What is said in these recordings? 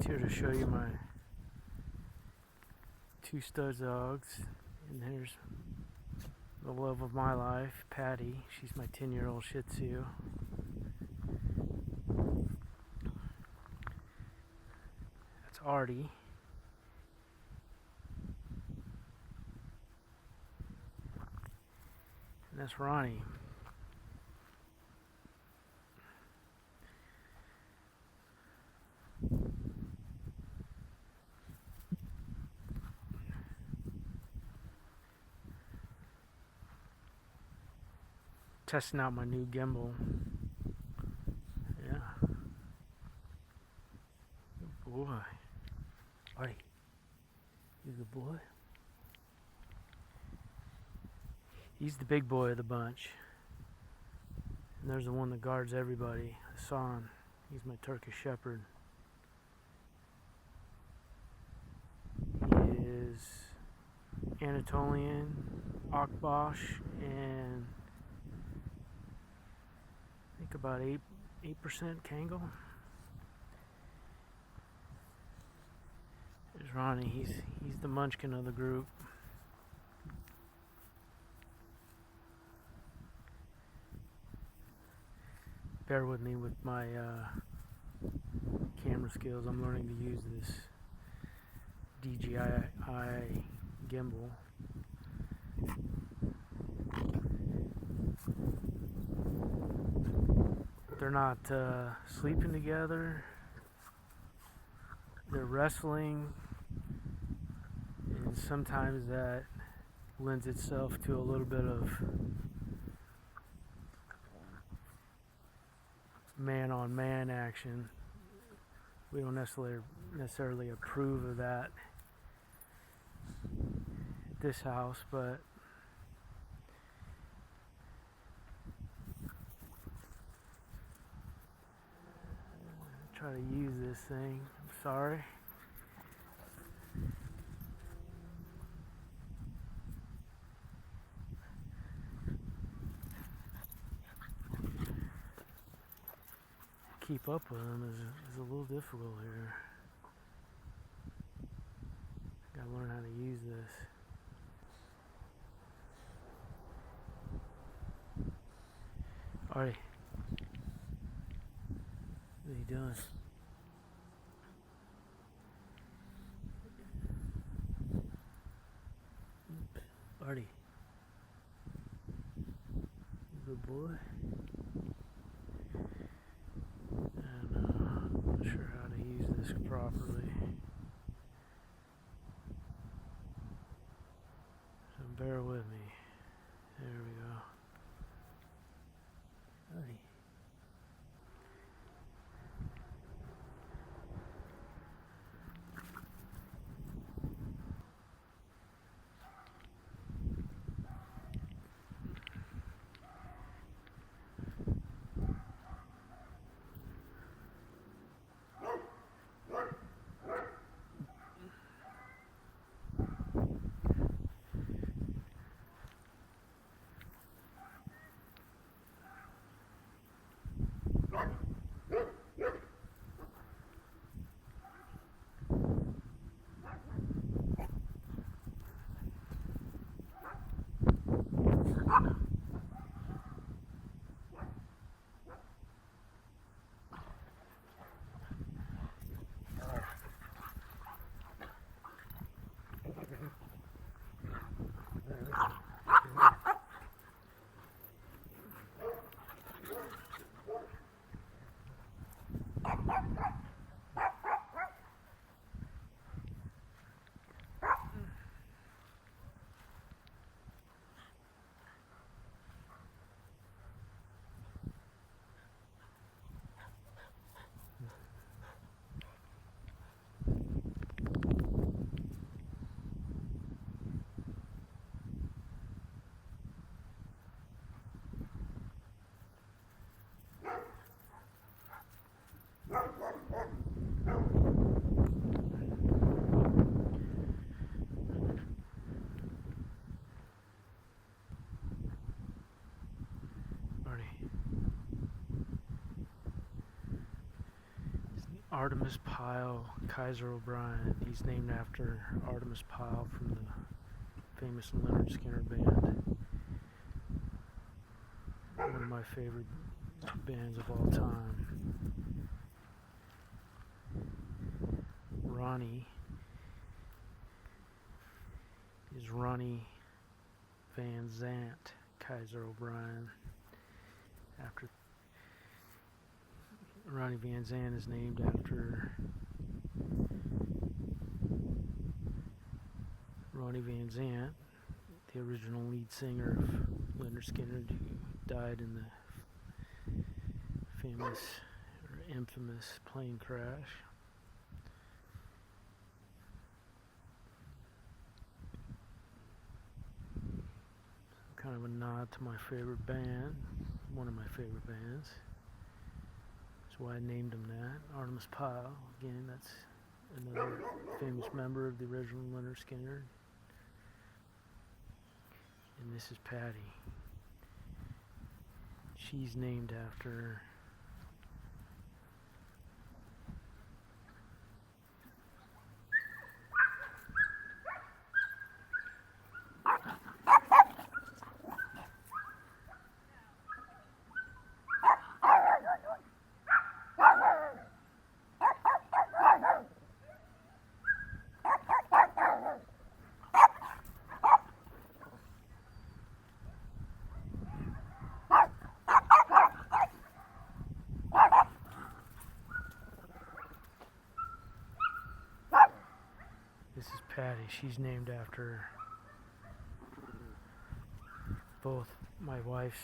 Just here to show you my two stud dogs. And here's the love of my life, Patty. She's my 10-year-old Shih Tzu. That's Artie. And that's Ronnie. Testing out my new gimbal. Yeah. Good boy. Artie. You good boy? He's the big boy of the bunch. And there's the one that guards everybody, Hassan. He's my Turkish Shepherd. He is Anatolian, Akbash, and I think about 8% Kangal. There's Ronnie. He's the munchkin of the group. Bear with me with my camera skills. I'm learning to use this DJI Gimbal. They're not sleeping together. They're wrestling, and sometimes that lends itself to a little bit of man-on-man action. We don't necessarily approve of that at this house, but try to use this thing. I'm sorry. Keep up with them is a little difficult here. Gotta learn how to use this. Alright. What are you doing? Artie. Good boy. And I'm not sure how to use this properly. So bear with me. There we go. Artie. Artemis Pyle Kaiser O'Brien. He's named after Artemis Pyle from the famous Leonard Skinner band. One of my favorite bands of all time. Ronnie is Ronnie Van Zant Kaiser O'Brien. After Ronnie Van Zant is named after Ronnie Van Zant, the original lead singer of Leonard Skinner, who died in the famous or infamous plane crash. Kind of a nod to my favorite band, one of my favorite bands. That's why I named him that. Artemis Pyle, again, that's another famous member of the original Leonard Skinner. And this is Patty. She's named after This is Patty. She's named after both my wife's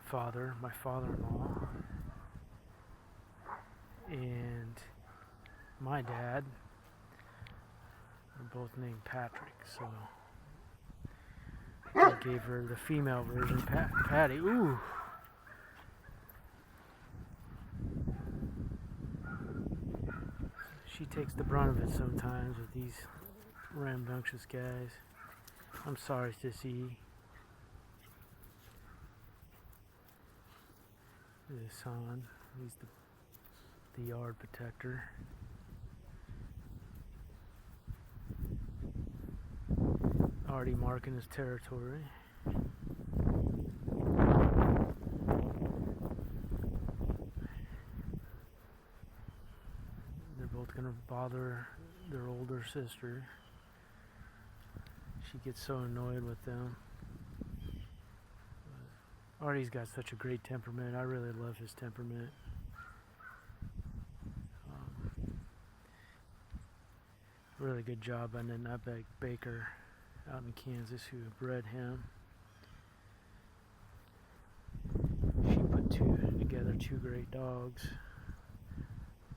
father, my father-in-law, and my dad. They're both named Patrick, so I gave her the female version, Patty. Ooh! She takes the brunt of it sometimes with these rambunctious guys. I'm sorry, Sissy. This is Son. He's the yard protector. Already marking his territory. Both gonna bother their older sister. She gets so annoyed with them. Artie's got such a great temperament. I really love his temperament. Really good job on that Nutmeg Baker out in Kansas who bred him. She put together two great dogs.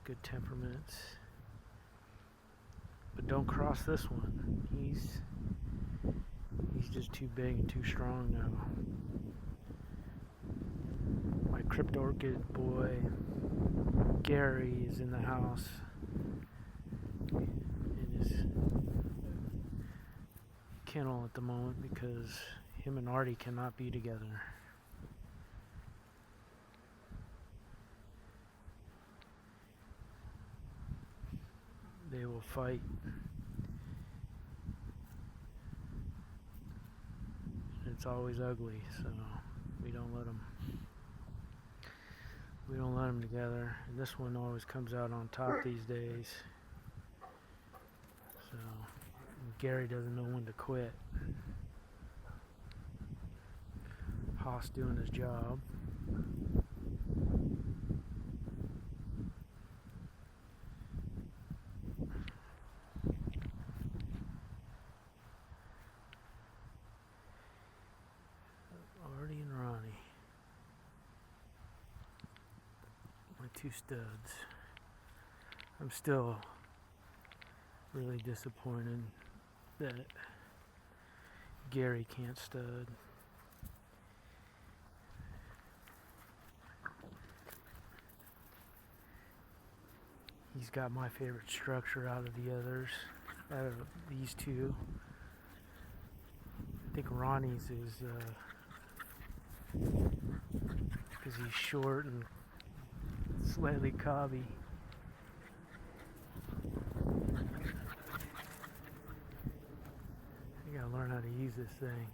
Good temperaments, but don't cross this one. He's just too big and too strong now. My Crypt Orchid boy Gary is in the house in his kennel at the moment because him and Artie cannot be together. They will fight. It's always ugly, so we don't let them. We don't let them together. And this one always comes out on top these days. So Gary doesn't know when to quit. Haas doing his job. Two studs. I'm still really disappointed that Gary can't stud. He's got my favorite structure out of the others, out of these two. I think Ronnie's is because he's short and slightly cobby. I gotta learn how to use this thing.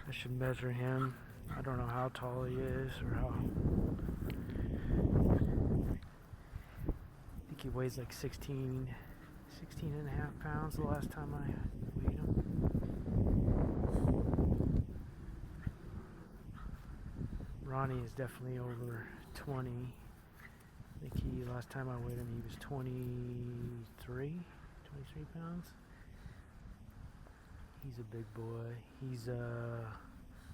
I should measure him. I don't know how tall he is or how. I think he weighs like 16 and a half pounds the last time I weighed him. Ronnie is definitely over 20. I think last time I weighed him, he was 23 pounds. He's a big boy.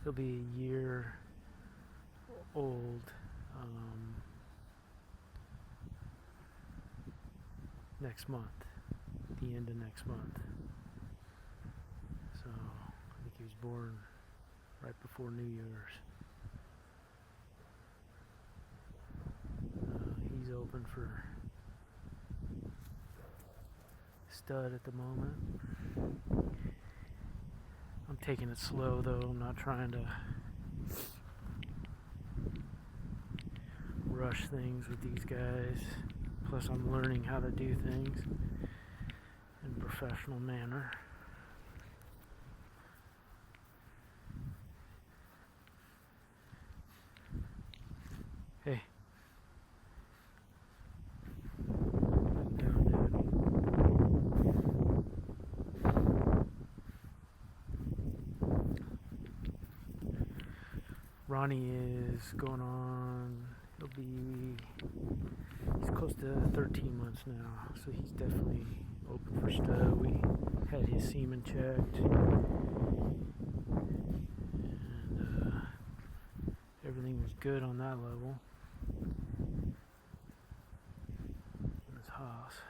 He'll be a year old next month, the end of next month. So I think he was born right before New Year's. He's open for stud at the moment. I'm taking it slow though. I'm not trying to rush things with these guys. Plus I'm learning how to do things in a professional manner. Hey. Ronnie is going on, he's close to 13 months now, so he's definitely open for stud. We had his semen checked, and everything was good on that level. In his house.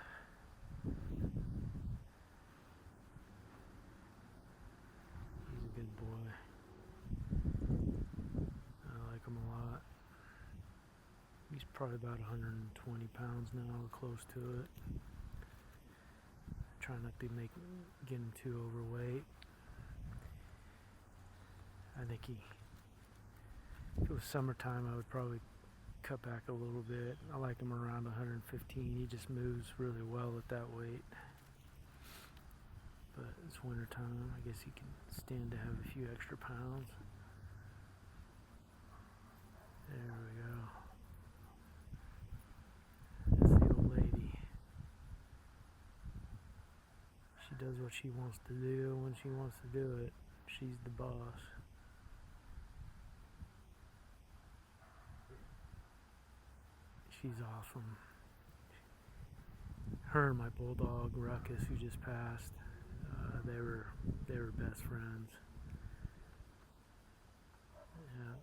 He's a good boy. He's probably about 120 pounds now, or close to it. Try not to get him too overweight. I think if it was summertime, I would probably cut back a little bit. I like him around 115. He just moves really well at that weight. But it's winter time. I guess he can stand to have a few extra pounds. There we go. That's the old lady. She does what she wants to do when she wants to do it. She's the boss. She's awesome. Her and my bulldog Ruckus, who just passed, they were best friends. Yeah,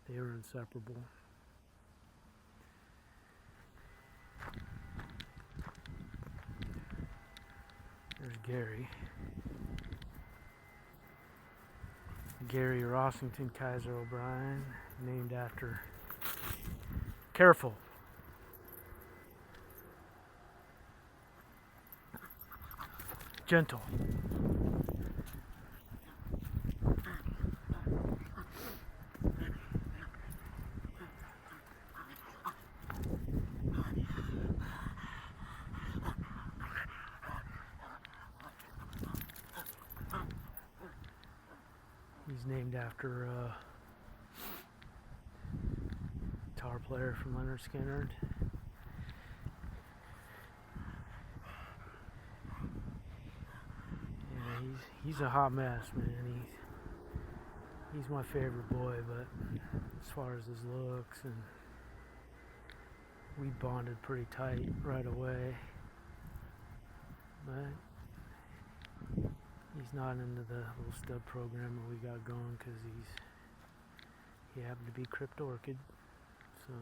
they were inseparable. There's Gary Rossington Kaiser O'Brien, named after. Careful. Gentle. He's named after a guitar player from Leonard Skinner. Yeah, he's a hot mess, man. He's my favorite boy, but as far as his looks, and we bonded pretty tight right away. But he's not into the little stud program that we got going because he happened to be crypt orchid, so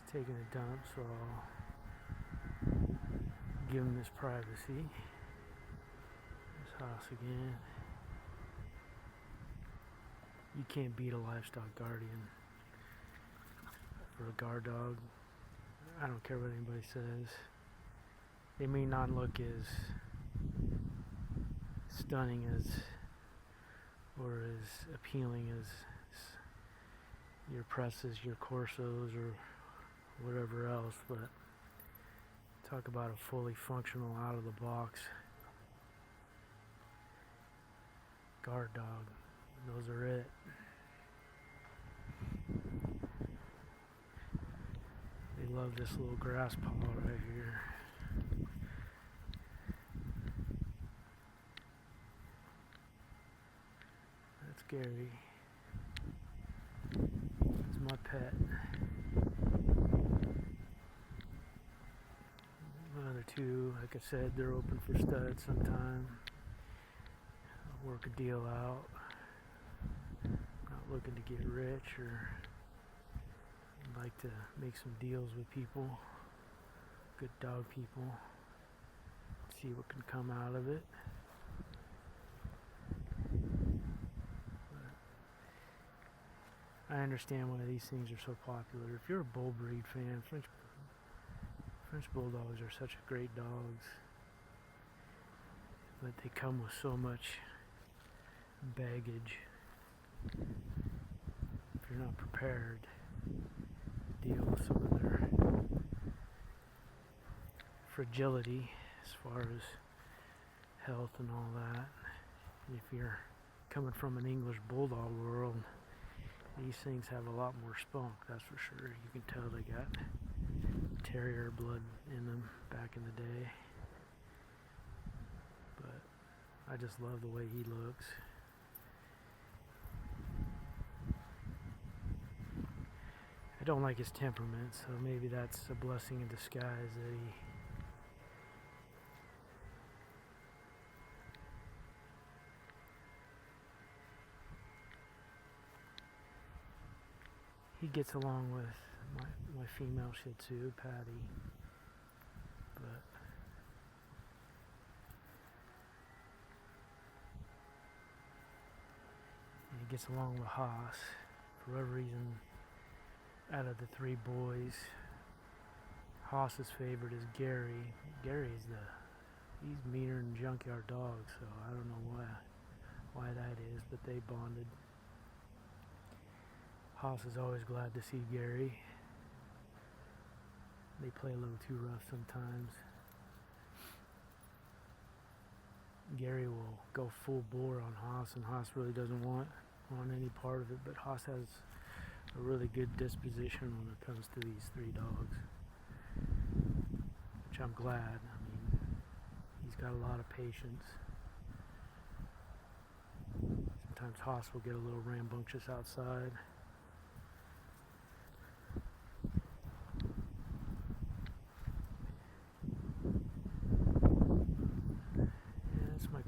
he's taking a dump. So I'll give him his privacy. His house again. You can't beat a livestock guardian for a guard dog. I don't care what anybody says. they may not look as stunning as or as appealing as your presses, your Corsos, or whatever else, but talk about a fully functional, out of the box guard dog. Those are it. They love this little grass paw right here. That's Gary. That's my pet. The other two, like I said, they're open for studs sometime. I'll work a deal out. Not looking to get rich, or I'd like to make some deals with people, good dog people, see what can come out of it. I understand why these things are so popular. If you're a bull breed fan, French bulldogs are such great dogs, but they come with so much baggage. If you're not prepared to deal with some of their fragility as far as health and all that, and if you're coming from an English bulldog world, these things have a lot more spunk, that's for sure. You can tell they got terrier blood in them back in the day. But I just love the way he looks. I don't like his temperament, so maybe that's a blessing in disguise that he gets along with my female Shih Tzu, Patty, but he gets along with Haas. For whatever reason, out of the three boys, Haas's favorite is Gary. He's meaner than junkyard dogs, so I don't know why that is, but they bonded. Haas is always glad to see Gary. They play a little too rough sometimes. Gary will go full bore on Haas, and Haas really doesn't want any part of it, but Haas has a really good disposition when it comes to these three dogs, which I'm glad. I mean, he's got a lot of patience. Sometimes Haas will get a little rambunctious outside.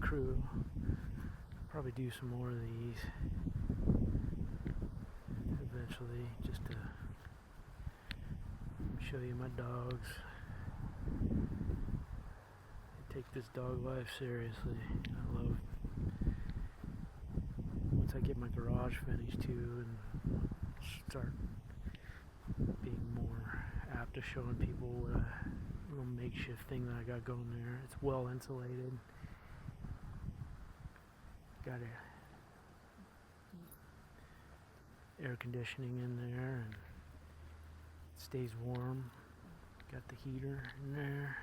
Crew. Probably do some more of these eventually, just to show you my dogs. I take this dog life seriously. I love, once I get my garage finished too and start being more apt to showing people what a little makeshift thing that I got going there. It's well insulated. Got air conditioning in there, and it stays warm. Got the heater in there.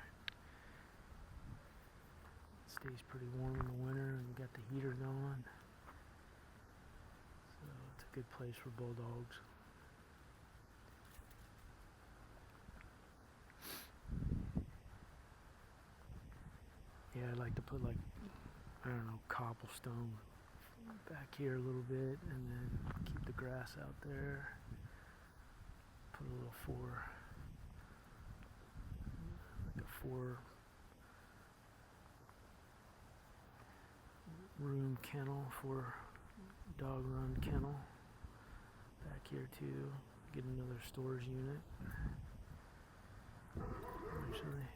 It stays pretty warm in the winter, and you got the heater going. So it's a good place for bulldogs. Yeah, I like to put, like, I don't know, cobblestone back here a little bit, and then keep the grass out there. Put a little like a 4-room kennel, 4-dog run kennel back here too. Get another storage unit eventually.